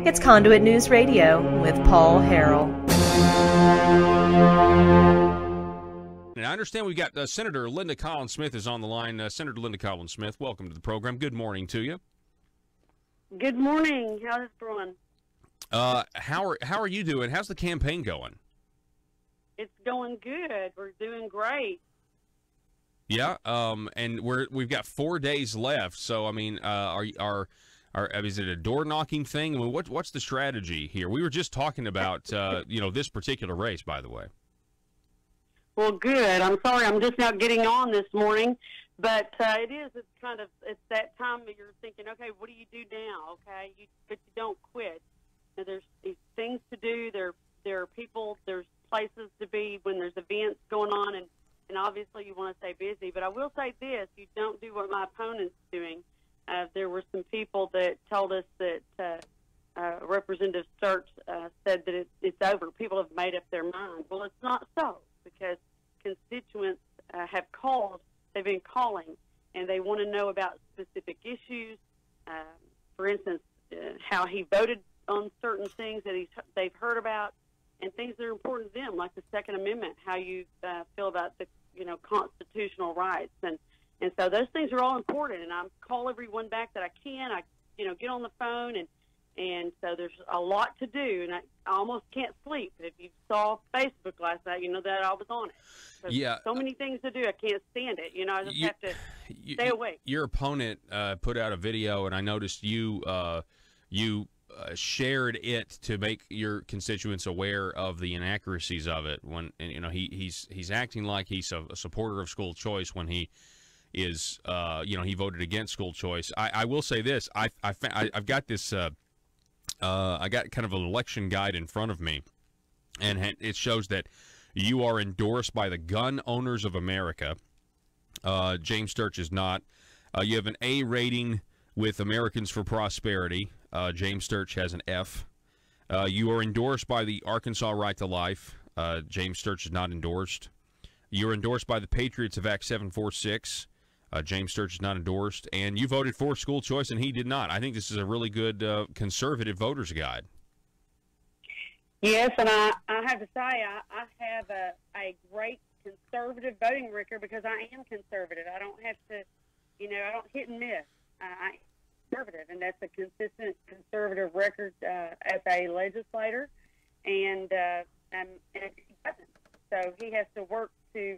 It's Conduit News Radio with Paul Harrell. And I understand we've got Senator Linda Collins-Smith is on the line. Senator Linda Collins-Smith, welcome to the program. Good morning to you. Good morning. How's it going? How are you doing? How's the campaign going? It's going good. We're doing great. Yeah. And we've got 4 days left. So I mean, is it a door knocking thing? I mean, what's the strategy here? We were just talking about this particular race, by the way. Well, good. I'm sorry, I'm just now getting on this morning, but it's that time that you're thinking, okay, what do you do now? Okay, but you don't quit. Now, there's these things to do. There are people. There's places to be when there's events going on, and obviously you want to stay busy. But I will say this: you don't do what my opponent's doing. There were some people that told us that Representative Sturts said that it's over. People have made up their mind. Well, it's not so, because constituents have called. They've been calling, and they want to know about specific issues. For instance, how he voted on certain things that they've heard about, and things that are important to them, like the Second Amendment, how you feel about the constitutional rights, and so those things are all important. And I call everyone back that I can. I get on the phone, and so there's a lot to do, and I almost can't sleep. If you saw Facebook last night, you know that I was on it. Yeah. So many things to do, I can't stand it. I just have to stay awake. Your opponent put out a video, and I noticed you shared it to make your constituents aware of the inaccuracies of it. When he's acting like he's a supporter of school choice when he is he voted against school choice. I will say this: I've got this. I got kind of an election guide in front of me, and it shows that you are endorsed by the Gun Owners of America. James Sturch is not. You have an A rating with Americans for Prosperity. James Sturch has an F. You are endorsed by the Arkansas Right to Life. James Sturch is not endorsed. You're endorsed by the Patriots of Act 746. James Sturch is not endorsed. And you voted for school choice, and he did not. I think this is a really good conservative voter's guide. Yes, and I have to say I have a great conservative voting record because I am conservative. I don't have to, I don't hit and miss. I'm conservative, and that's a consistent conservative record as a legislator, and he doesn't. So he has to work to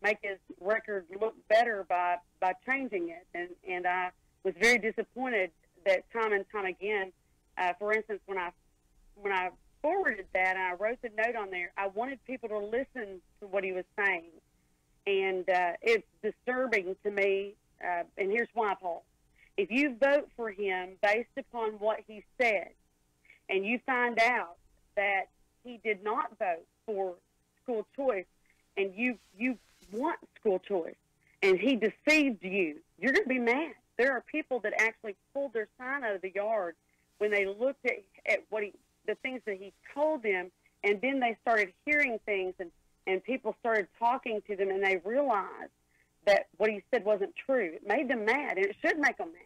make his record look better by changing it, and I was very disappointed that time and time again, for instance, when I forwarded that and I wrote the note on there, I wanted people to listen to what he was saying, and it's disturbing to me, and here's why, Paul. If you vote for him based upon what he said, and you find out that he did not vote for school choice, and you want school choice, and he deceived you, you're going to be mad. There are people that actually pulled their sign out of the yard when they looked at the things that he told them, and then they started hearing things, and people started talking to them, and they realized that what he said wasn't true. It made them mad, and it should make them mad.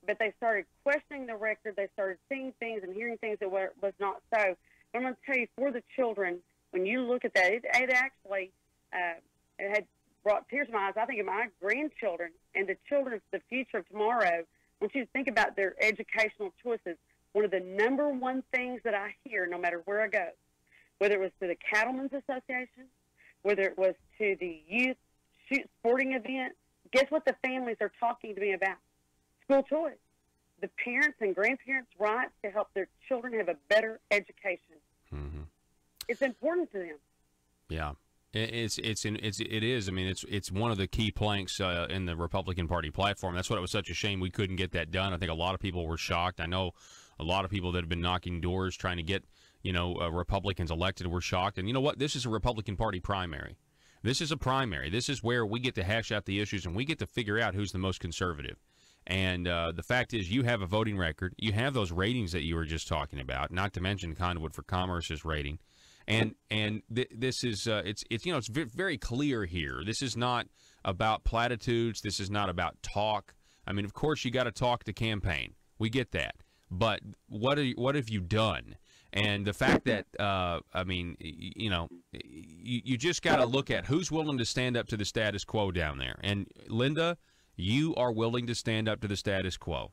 But they started questioning the record. They started seeing things and hearing things that was not so. But I'm going to tell you, for the children, when you look at that, it actually it had brought tears to my eyes. I think of my grandchildren and the children of the future of tomorrow. I want you to think about their educational choices. One of the number one things that I hear, no matter where I go, whether it was to the Cattlemen's Association, whether it was to the youth sporting event, guess what the families are talking to me about? School choice. The parents and grandparents' rights to help their children have a better education. Mm-hmm. It's important to them. Yeah. It is. I mean, it's one of the key planks in the Republican Party platform. That's what it was such a shame we couldn't get that done. I think a lot of people were shocked. I know a lot of people that have been knocking doors trying to get Republicans elected were shocked. And you know what? This is a Republican Party primary. This is a primary. This is where we get to hash out the issues and we get to figure out who's the most conservative. And the fact is, you have a voting record. You have those ratings that you were just talking about. Not to mention Conduit for Commerce's rating. And this is it's very clear here. This is not about platitudes. This is not about talk. I mean, of course, you got to talk to campaign. We get that. but what have you done? And the fact that, I mean, you just got to look at who's willing to stand up to the status quo down there. And, Linda, you are willing to stand up to the status quo.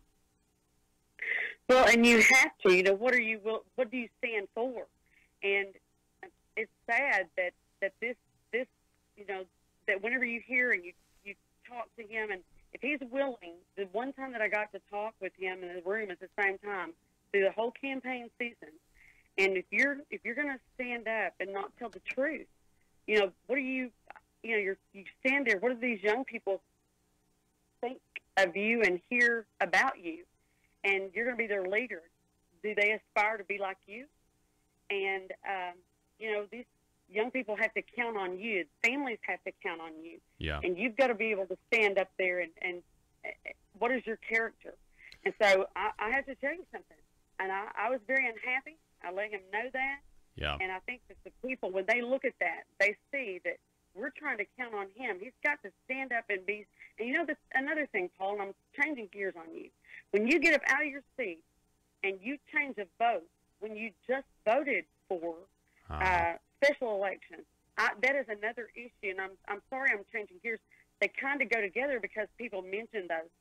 Well, and you have to. You know, what do you stand for? And it's sad that this you know, that whenever you hear and you talk to him, and if he's willing, the one time that I got to talk with him in the room at the same time through the whole campaign season, and if you're going to stand up and not tell the truth, you know, what do you stand there, what do these young people think of you and hear about you? And you're going to be their leader. Do they aspire to be like you? And, you know, these young people have to count on you. Families have to count on you. Yeah. And you've got to be able to stand up there and what is your character? And so I have to tell you something. And I was very unhappy. I let him know that. Yeah. And I think that the people, when they look at that, they see that we're trying to count on him. He's got to stand up and be. And you know, another thing, Paul, and I'm changing gears on you. When you get up out of your seat and you change a vote, when you just voted for special elections, that is another issue. And I'm sorry I'm changing gears. They kind of go together because people mention those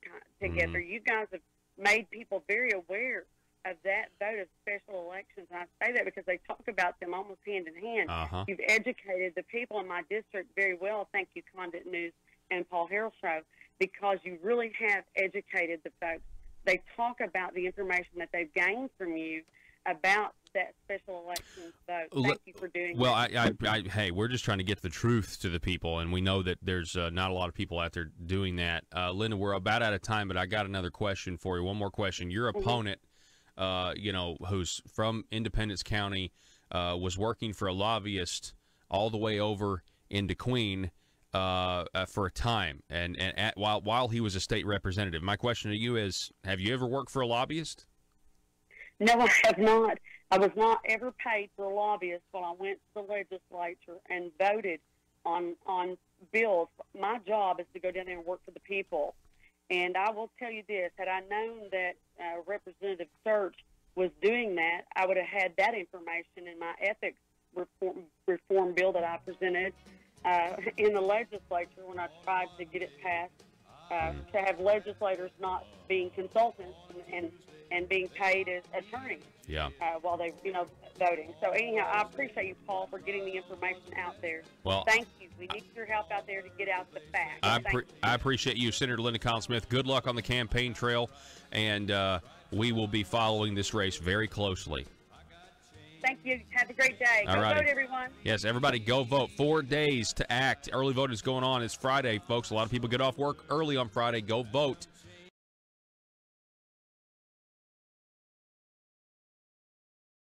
together. Mm-hmm. You guys have made people very aware of that vote of special elections. And I say that because they talk about them almost hand in hand. Uh-huh. You've educated the people in my district very well. Thank you, Conduit News and Paul Harrell Show, because you really have educated the folks. They talk about the information that they've gained from you about that special election vote. Thank you for doing that. Well, hey, we're just trying to get the truth to the people, and we know that there's not a lot of people out there doing that. Linda, we're about out of time, but I got another question for you. One more question. Your opponent, you know, who's from Independence County, was working for a lobbyist all the way over into Queen for a time, and while he was a state representative. My question to you is, have you ever worked for a lobbyist? No, I have not. I was not ever paid for a lobbyist when I went to the legislature and voted on bills. My job is to go down there and work for the people. And I will tell you this, had I known that Representative Search was doing that, I would have had that information in my ethics reform bill that I presented in the legislature when I tried to get it passed, to have legislators not being consultants and being paid as attorneys while they, voting. So anyhow, I appreciate you, Paul, for getting the information out there. Well, thank you. We need your help out there to get out the facts. I appreciate you, Senator Linda Collins-Smith. Good luck on the campaign trail, and we will be following this race very closely. Thank you. Have a great day. Go vote, everyone. Yes, everybody go vote. 4 days to act. Early voting is going on. It's Friday, folks. A lot of people get off work early on Friday. Go vote.